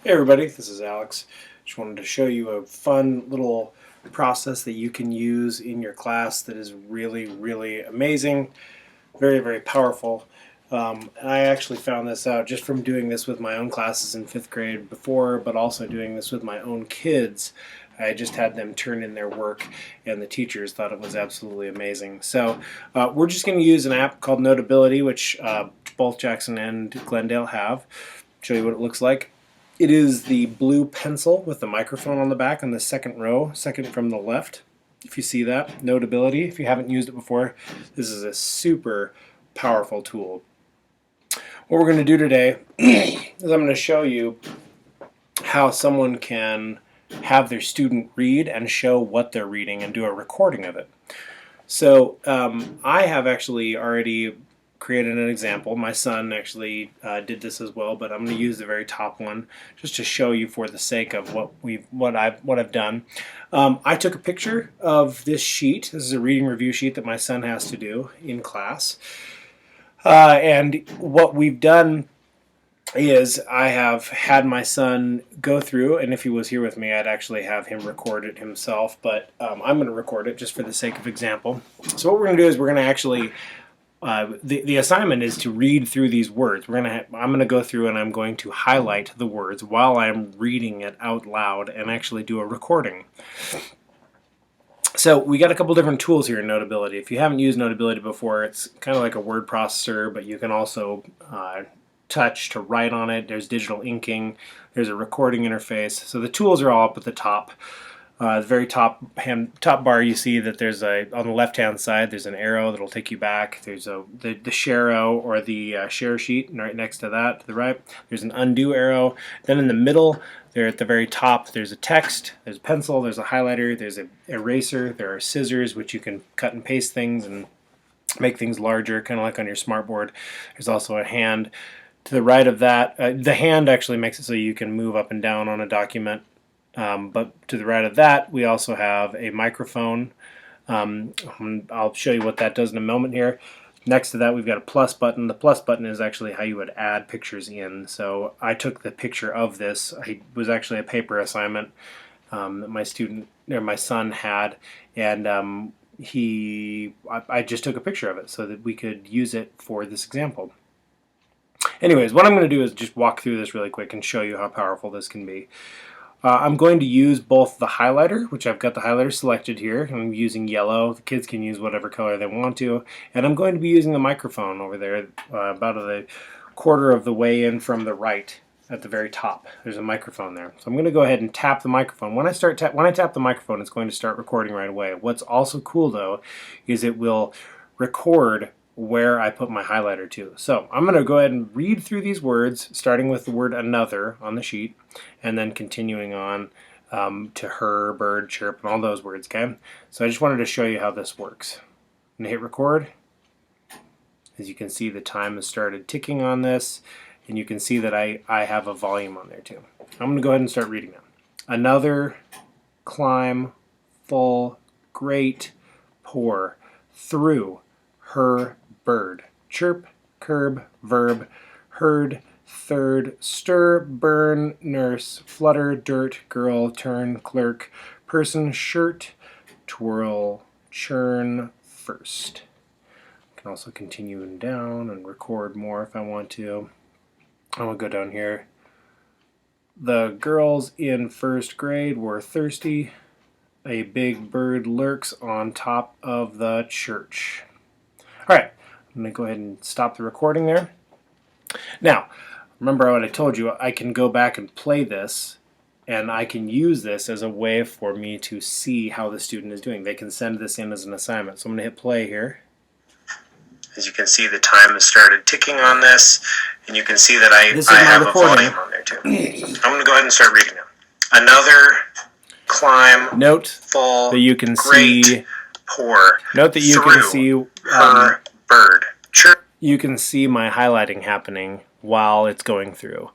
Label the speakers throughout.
Speaker 1: Hey everybody, this is Alex. Just wanted to show you a fun little process that you can use in your class that is really amazing, very powerful. I actually found this out just from doing this with my own classes in 5th grade before, but also doing this with my own kids. I just had them turn in their work, and the teachers thought it was absolutely amazing. So we're just going to use an app called Notability, which both Jackson and Glendale have. Show you what it looks like. It is the blue pencil with the microphone on the back on the second row, second from the left. If you see that, Notability. If you haven't used it before, this is a super powerful tool. What we're going to do today is I'm going to show you how someone can have their student read and show what they're reading and do a recording of it. So I have actually already created an example. My son actually did this as well, but I'm going to use the very top one just to show you for the sake of what I've done. I took a picture of this sheet. This is a reading review sheet that my son has to do in class, and what we've done is I have had my son go through, and if he was here with me, I'd actually have him record it himself, but I'm going to record it just for the sake of example. So what we're going to do is we're going to actually the assignment is to read through these words. I'm going to go through and I'm going to highlight the words while I'm reading it out loud and actually do a recording. So we got a couple different tools here in Notability. If you haven't used Notability before, it's kind of like a word processor, but you can also touch to write on it. There's digital inking. There's a recording interface. So the tools are all up at the top. The very top bar, you see that there's on the left hand side there's an arrow that'll take you back. There's the share arrow or the share sheet, and right next to that to the right there's an undo arrow. Then in the middle there at the very top there's a text, there's a pencil, there's a highlighter, there's an eraser, there are scissors which you can cut and paste things and make things larger, kind of like on your smartboard. There's also a hand to the right of that. The hand actually makes it so you can move up and down on a document. But to the right of that, we also have a microphone. I'll show you what that does in a moment here. Next to that, we've got a plus button. The plus button is actually how you would add pictures in. So I took the picture of this. It was actually a paper assignment that my son had, and I just took a picture of it so that we could use it for this example. Anyways, what I'm going to do is just walk through this really quick and show you how powerful this can be. I'm going to use both the highlighter, which I've got the highlighter selected here. I'm using yellow. The kids can use whatever color they want to. And I'm going to be using the microphone over there, about a quarter of the way in from the right at the very top. There's a microphone there. So I'm going to go ahead and tap the microphone. When I tap the microphone, it's going to start recording right away. What's also cool, though, is it will record where I put my highlighter to. So I'm going to go ahead and read through these words, starting with the word another on the sheet, and then continuing on to her, bird, chirp, and all those words, okay? So I just wanted to show you how this works. I'm going to hit record. As you can see, the time has started ticking on this, and you can see that I have a volume on there too. I'm going to go ahead and start reading now. Another, climb, full, great, pour, through, her, bird, chirp, curb, verb, herd, third, stir, burn, nurse, flutter, dirt, girl, turn, clerk, person, shirt, twirl, churn, first. I can also continue down and record more if I want to. I'm going to go down here. The girls in 1st grade were thirsty. A big bird lurks on top of the church. All right, I'm going to go ahead and stop the recording there. Now, remember what I told you, I can go back and play this, and I can use this as a way for me to see how the student is doing. They can send this in as an assignment. So I'm going to hit play here. As you can see, the time has started ticking on this, and you can see that I have a volume on there too. I'm going to go ahead and start reading now. Another, climb, note full,
Speaker 2: that you can
Speaker 1: great,
Speaker 2: see
Speaker 1: pour,
Speaker 2: note that you
Speaker 1: through,
Speaker 2: can see
Speaker 1: her, bird, chirp.
Speaker 2: you can see my highlighting happening while it's going through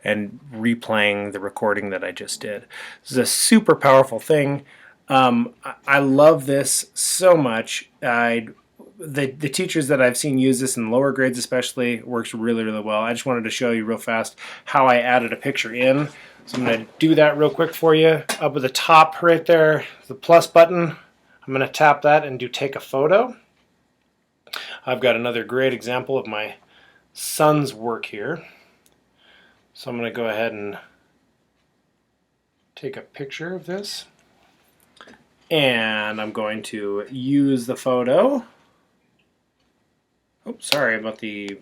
Speaker 2: and replaying the recording that I just did. This is a super powerful thing. I love this so much.
Speaker 1: the teachers that I've seen use this in lower grades especially, it works really, really well. I just wanted to show you real fast how I added a picture in. So I'm going to do that real quick for you. Up at the top right there, the plus button. I'm going to tap that and do take a photo. I've got another great example of my son's work here. So I'm going to go ahead and take a picture of this. And I'm going to use the photo. Oh, sorry about the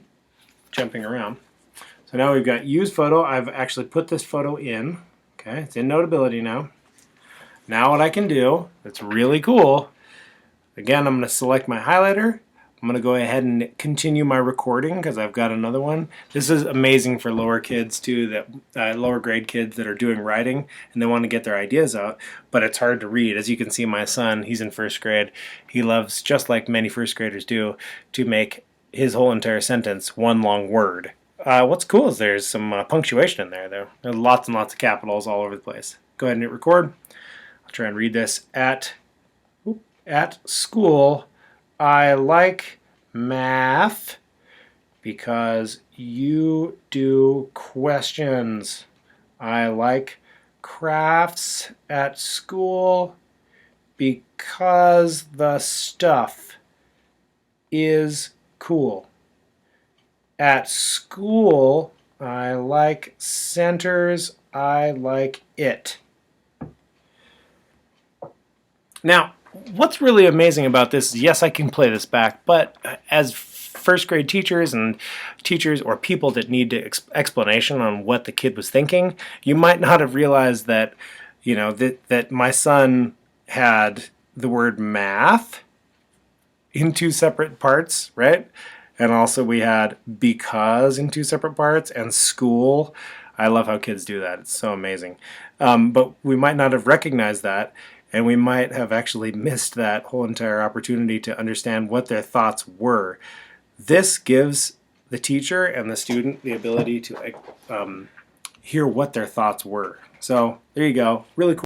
Speaker 1: jumping around. So now we've got use photo. I've actually put this photo in. Okay, it's in Notability now. Now what I can do, that's really cool, again, I'm going to select my highlighter. I'm going to go ahead and continue my recording because I've got another one. This is amazing for lower kids too, that lower grade kids that are doing writing and they want to get their ideas out, but it's hard to read. As you can see, my son, he's in first grade. He loves, just like many first graders do, to make his whole entire sentence one long word. What's cool is there's some punctuation in there, though. There's lots and lots of capitals all over the place. Go ahead and hit record. I'll try and read this. At school, I like math because you do questions. I like crafts at school because the stuff is cool. At school, I like centers. I like it. Now, what's really amazing about this is, yes, I can play this back, but as first grade teachers and teachers or people that need explanation on what the kid was thinking, you might not have realized that, you know, that my son had the word math in two separate parts, right? And also we had because in two separate parts, and school. I love how kids do that. It's so amazing. But we might not have recognized that, and we might have actually missed that whole entire opportunity to understand what their thoughts were. This gives the teacher and the student the ability to hear what their thoughts were. So there you go. Really cool.